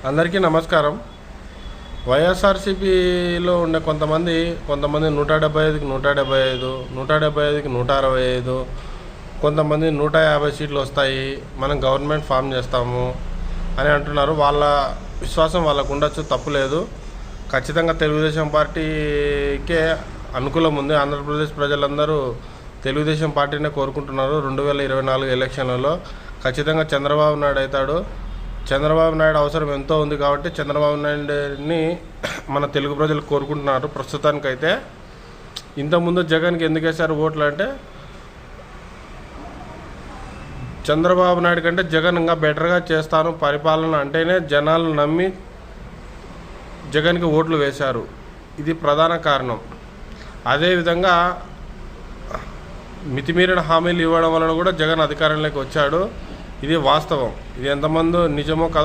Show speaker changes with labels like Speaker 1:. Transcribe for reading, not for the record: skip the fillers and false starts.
Speaker 1: అందరికీ నమస్కారం. వైఎస్ఆర్సీపీలో ఉండే కొంతమంది 175కి 175, 175కి 165, కొంతమంది 150 సీట్లు వస్తాయి, మనం గవర్నమెంట్ ఫామ్ చేస్తాము అని అంటున్నారు. వాళ్ళ విశ్వాసం వాళ్ళకు ఉండొచ్చు, తప్పులేదు. ఖచ్చితంగా తెలుగుదేశం పార్టీకే అనుకూలం ఉంది. ఆంధ్రప్రదేశ్ ప్రజలందరూ తెలుగుదేశం పార్టీనే కోరుకుంటున్నారు. 2024 ఎలక్షన్లలో ఖచ్చితంగా చంద్రబాబు నాయుడు అవుతాడు. చంద్రబాబు నాయుడు అవసరం ఎంతో ఉంది కాబట్టి చంద్రబాబు నాయుడిని మన తెలుగు ప్రజలు కోరుకుంటున్నారు. ప్రస్తుతానికైతే ఇంతకుముందు జగన్కి ఎందుకు వేశారు ఓట్లు అంటే, చంద్రబాబు నాయుడు కంటే జగన్ ఇంకా బెటర్గా చేస్తాను పరిపాలన అంటేనే జనాలు నమ్మి జగన్కి ఓట్లు వేశారు. ఇది ప్రధాన కారణం. అదేవిధంగా మితిమీరిన హామీలు ఇవ్వడం వలన కూడా జగన్ అధికారంలోకి వచ్చాడు. ఇది వాస్తవం. ఇది ఎంతమంది నిజమో కదా